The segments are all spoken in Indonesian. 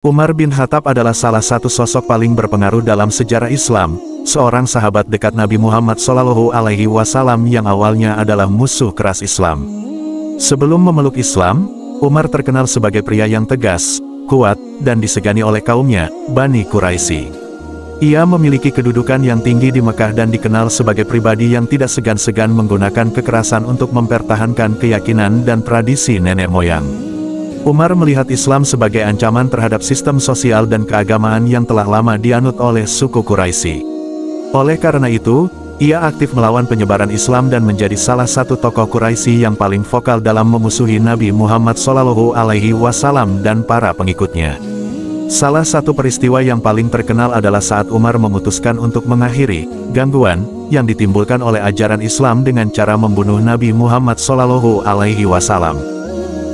Umar bin Khattab adalah salah satu sosok paling berpengaruh dalam sejarah Islam, seorang sahabat dekat Nabi Muhammad SAW yang awalnya adalah musuh keras Islam. Sebelum memeluk Islam, Umar terkenal sebagai pria yang tegas, kuat, dan disegani oleh kaumnya, Bani Quraisy. Ia memiliki kedudukan yang tinggi di Mekah dan dikenal sebagai pribadi yang tidak segan-segan menggunakan kekerasan untuk mempertahankan keyakinan dan tradisi nenek moyang. Umar melihat Islam sebagai ancaman terhadap sistem sosial dan keagamaan yang telah lama dianut oleh suku Quraisy. Oleh karena itu, ia aktif melawan penyebaran Islam dan menjadi salah satu tokoh Quraisy yang paling vokal dalam memusuhi Nabi Muhammad SAW dan para pengikutnya. Salah satu peristiwa yang paling terkenal adalah saat Umar memutuskan untuk mengakhiri gangguan yang ditimbulkan oleh ajaran Islam dengan cara membunuh Nabi Muhammad SAW.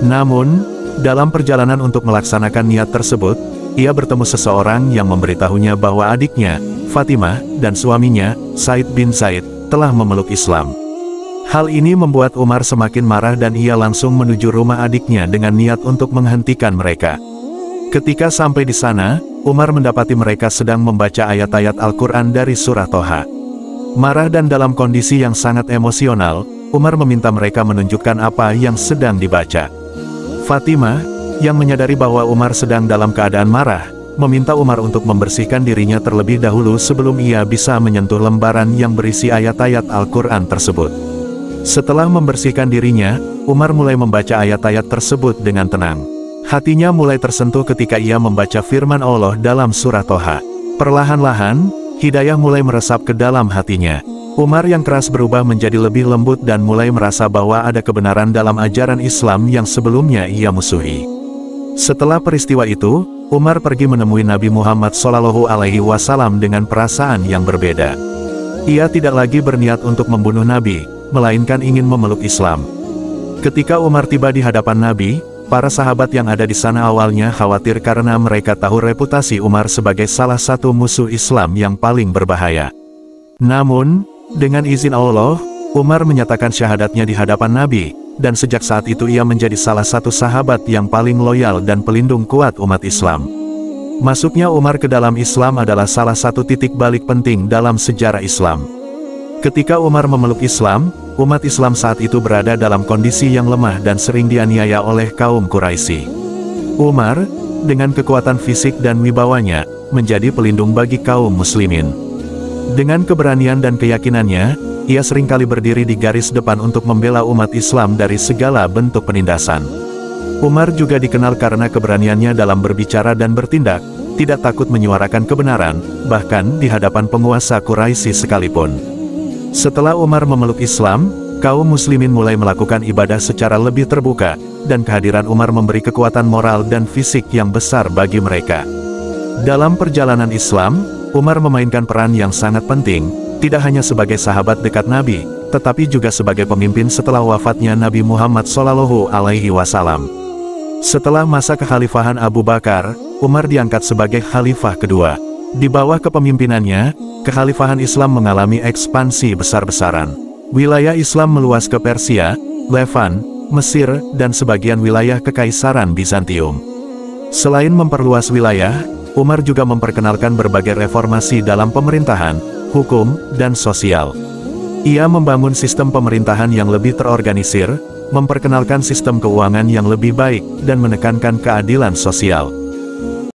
Namun, dalam perjalanan untuk melaksanakan niat tersebut, ia bertemu seseorang yang memberitahunya bahwa adiknya, Fatimah, dan suaminya, Said bin Zaid, telah memeluk Islam. Hal ini membuat Umar semakin marah dan ia langsung menuju rumah adiknya dengan niat untuk menghentikan mereka. Ketika sampai di sana, Umar mendapati mereka sedang membaca ayat-ayat Al-Quran dari surah Toha. Marah dan dalam kondisi yang sangat emosional, Umar meminta mereka menunjukkan apa yang sedang dibaca. Fatimah, yang menyadari bahwa Umar sedang dalam keadaan marah, meminta Umar untuk membersihkan dirinya terlebih dahulu sebelum ia bisa menyentuh lembaran yang berisi ayat-ayat Al-Quran tersebut. Setelah membersihkan dirinya, Umar mulai membaca ayat-ayat tersebut dengan tenang. Hatinya mulai tersentuh ketika ia membaca firman Allah dalam surah Toha. Perlahan-lahan, hidayah mulai meresap ke dalam hatinya. Umar yang keras berubah menjadi lebih lembut dan mulai merasa bahwa ada kebenaran dalam ajaran Islam yang sebelumnya ia musuhi. Setelah peristiwa itu, Umar pergi menemui Nabi Muhammad SAW dengan perasaan yang berbeda. Ia tidak lagi berniat untuk membunuh Nabi, melainkan ingin memeluk Islam. Ketika Umar tiba di hadapan Nabi, para sahabat yang ada di sana awalnya khawatir karena mereka tahu reputasi Umar sebagai salah satu musuh Islam yang paling berbahaya. Namun, dengan izin Allah, Umar menyatakan syahadatnya di hadapan Nabi, dan sejak saat itu ia menjadi salah satu sahabat yang paling loyal dan pelindung kuat umat Islam. Masuknya Umar ke dalam Islam adalah salah satu titik balik penting dalam sejarah Islam. Ketika Umar memeluk Islam, umat Islam saat itu berada dalam kondisi yang lemah dan sering dianiaya oleh kaum Quraisy. Umar, dengan kekuatan fisik dan wibawanya, menjadi pelindung bagi kaum muslimin. Dengan keberanian dan keyakinannya, ia seringkali berdiri di garis depan untuk membela umat Islam dari segala bentuk penindasan. Umar juga dikenal karena keberaniannya dalam berbicara dan bertindak, tidak takut menyuarakan kebenaran, bahkan di hadapan penguasa Quraisy sekalipun. Setelah Umar memeluk Islam, kaum muslimin mulai melakukan ibadah secara lebih terbuka, dan kehadiran Umar memberi kekuatan moral dan fisik yang besar bagi mereka. Dalam perjalanan Islam, Umar memainkan peran yang sangat penting, tidak hanya sebagai sahabat dekat Nabi, tetapi juga sebagai pemimpin setelah wafatnya Nabi Muhammad SAW. Setelah masa kekhalifahan Abu Bakar, Umar diangkat sebagai khalifah kedua. Di bawah kepemimpinannya, kekhalifahan Islam mengalami ekspansi besar-besaran. Wilayah Islam meluas ke Persia, Levant, Mesir, dan sebagian wilayah Kekaisaran Bizantium. Selain memperluas wilayah, Umar juga memperkenalkan berbagai reformasi dalam pemerintahan, hukum, dan sosial. Ia membangun sistem pemerintahan yang lebih terorganisir, memperkenalkan sistem keuangan yang lebih baik, dan menekankan keadilan sosial.